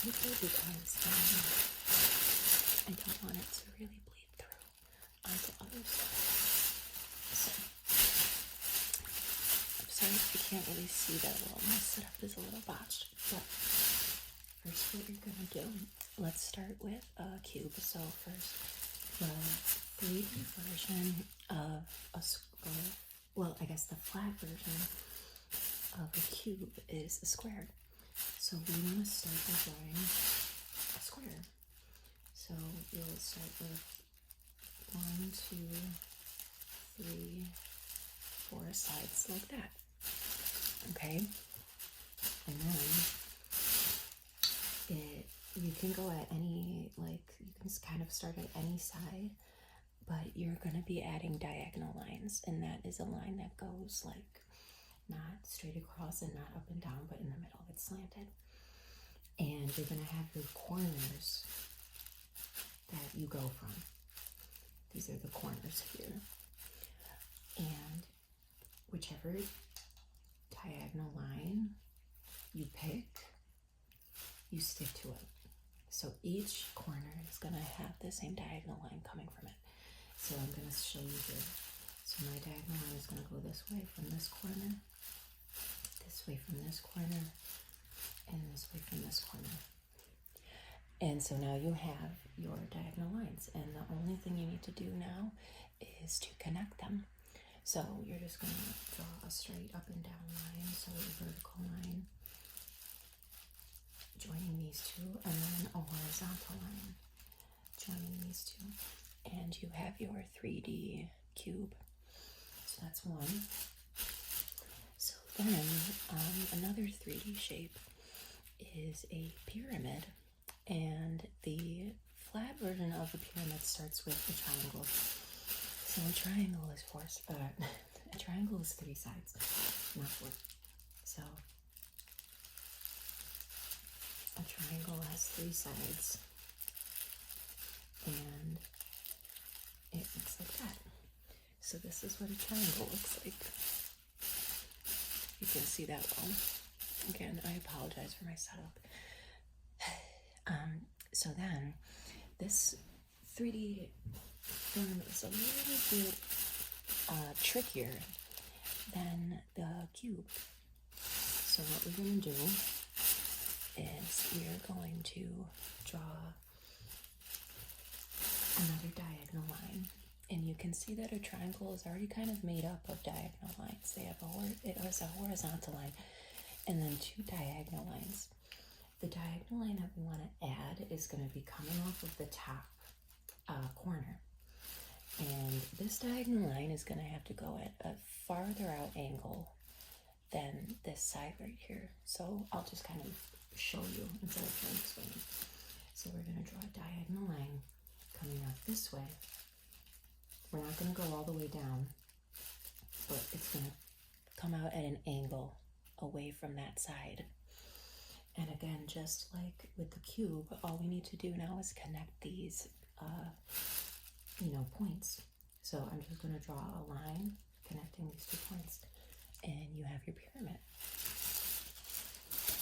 paper because I don't want it to really bleed through onto other stuff. So, I'm sorry if you can't really see that well. My setup is a little botched, but first what you're gonna do, let's start with a cube. So first, the 3D version of a square, well, I guess the flat version of a cube is a square. So we want to start by drawing a square. So you'll start with 1, 2, 3, 4 sides like that. Okay? And then you can go at any, like, you can kind of start at any side, but you're going to be adding diagonal lines, and that is a line that goes like not straight across and not up and down, but in the middle. It's slanted. And you're going to have your corners that you go from. These are the corners here. And whichever diagonal line you pick, you stick to it. So each corner is going to have the same diagonal line coming from it. So I'm going to show you here. So my diagonal line is going to go this way from this corner, this way from this corner, and this way from this corner. And so now you have your diagonal lines, and the only thing you need to do now is to connect them. So you're just going to draw a straight up and down line, so a vertical line joining these two, and then a horizontal line joining these two. And you have your 3D cube. So that's one. So then another 3D shape is a pyramid, and the flat version of the pyramid starts with a triangle. So a triangle is a triangle is 3 sides, not 4. So a triangle has 3 sides, and it looks like that. So this is what a triangle looks like. You can see that well. Again, I apologize for my setup. So then, this 3D form is a little bit trickier than the cube. So what we're going to do is we're going to draw another diagonal line. And you can see that a triangle is already kind of made up of diagonal lines. It has a horizontal line and then 2 diagonal lines. The diagonal line that we want to add is going to be coming off of the top corner. And this diagonal line is going to have to go at a farther out angle than this side right here. So I'll just kind of show you instead of trying to explain it. So we're going to draw a diagonal line coming out this way. We're not going to go all the way down, but it's going to come out at an angle away from that side. And again, just like with the cube, all we need to do now is connect these, points. So I'm just going to draw a line connecting these 2 points, and you have your pyramid.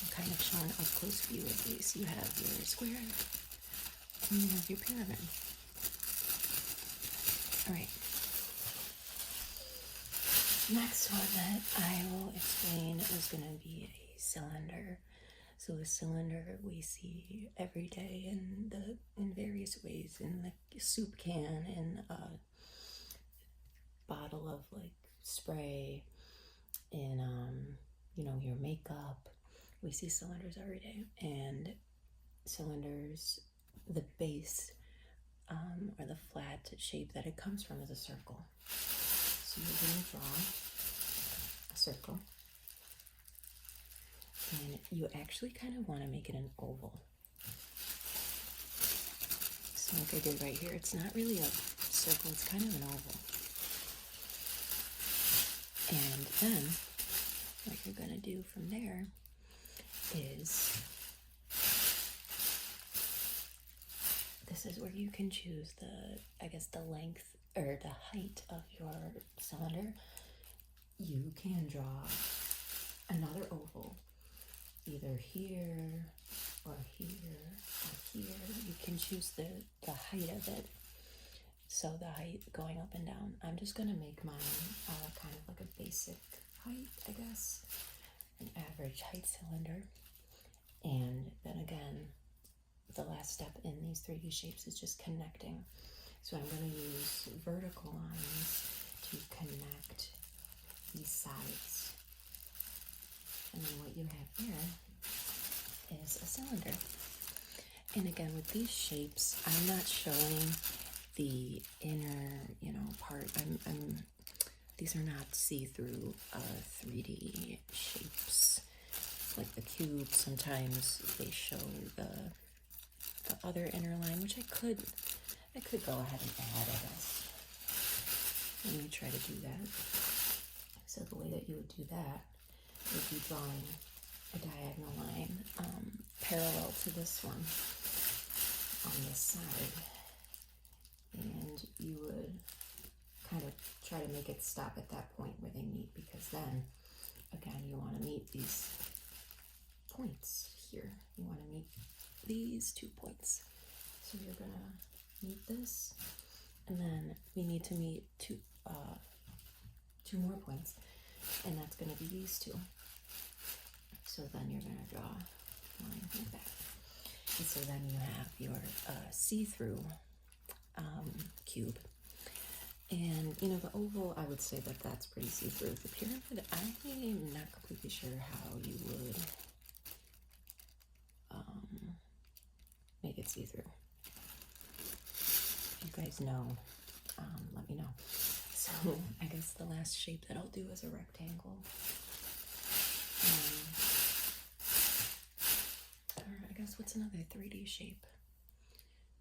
I'm kind of showing up close view of these. You have your square, and you have your pyramid. All right. Next one that I will explain is going to be a cylinder. So a cylinder we see every day in various ways, in the soup can, in a bottle of like spray, in your makeup. We see cylinders every day, and cylinders, the base or the flat shape that it comes from is a circle. So you're going to draw a circle. And you actually kind of want to make it an oval. So like I did right here, it's not really a circle, it's kind of an oval. And then what you're going to do from there is, this is where you can choose the length or the height of your cylinder. You can draw another oval either here or here can choose the height of it. So the height going up and down. I'm just gonna make mine kind of like a basic height, I guess, an average height cylinder. And then again, the last step in these 3D shapes is just connecting. So I'm gonna use vertical lines to connect these sides. And then what you have here is a cylinder. And again, with these shapes, I'm not showing the inner, part. These are not see-through 3D shapes. Like the cube, sometimes they show the other inner line, which I could go ahead and add, I guess. Let me try to do that. So the way that you would do that would be drawing a diagonal line parallel to this one on this side. And you would kind of try to make it stop at that point where they meet, because then, again, you want to meet these points here. You want to meet these 2 points. So you're going to meet this, and then we need to meet two more points, and that's going to be these 2. So then you're going to draw a line like that. And so then you have your see-through cube. And the oval, I would say that that's pretty see-through. The pyramid, I'm not completely sure how you would make it see-through. If you guys know, let me know. So I guess the last shape that I'll do is a rectangle. Or I guess what's another 3D shape?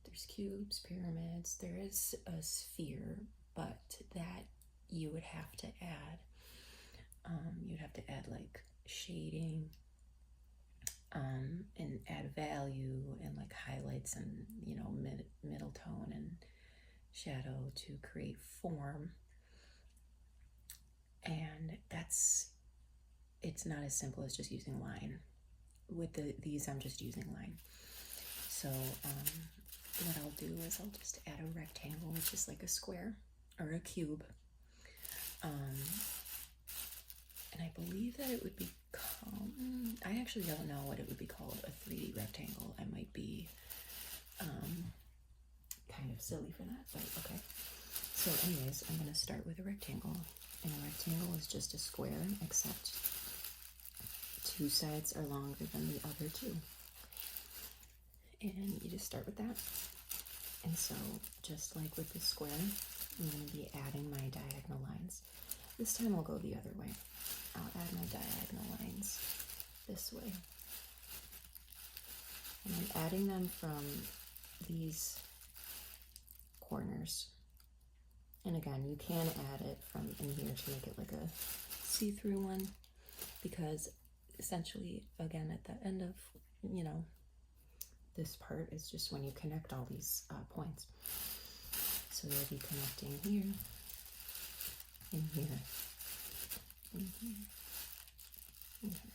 There's cubes, pyramids, there is a sphere, but that you would have to add. You'd have to add like shading, and add value and like highlights and middle tone and shadow to create form. And it's not as simple as just using line. With these, I'm just using line. So what I'll do is I'll just add a rectangle, which is like a square or a cube. And I believe that it would become, I actually don't know what it would be called, a 3D rectangle. I might be kind of silly for that, but okay. So anyways, I'm going to start with a rectangle. And a rectangle is just a square, except 2 sides are longer than the other 2. And you just start with that. And so, just like with the square, I'm going to be adding my diagonal lines. This time I'll go the other way. I'll add my diagonal lines this way. And I'm adding them from these corners. And again, you can add it from in here to make it like a see-through one, because essentially, again, at the end of, this part is just when you connect all these points. So you'll be connecting here, and here, and here, and here.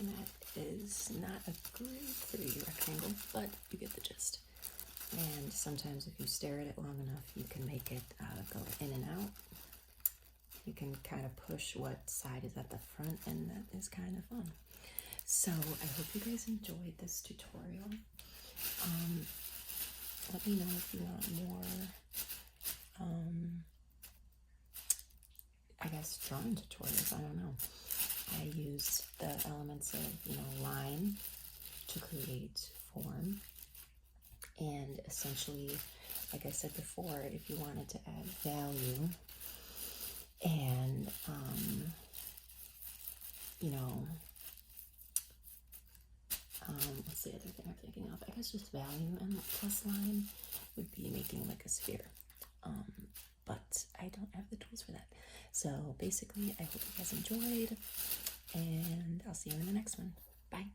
And that is not a great 3D rectangle, but you get the gist. And sometimes if you stare at it long enough, you can make it go in and out. You can kind of push what side is at the front, and that is kind of fun. So I hope you guys enjoyed this tutorial. Let me know if you want more, I guess, drawing tutorials. I don't know. I used the elements of, line to create form. And essentially, like I said before, if you wanted to add value and, what's the other thing I'm thinking of? I guess just value and plus line would be making like a sphere. But I don't have the tools for that. So basically, I hope you guys enjoyed, and I'll see you in the next one. Bye.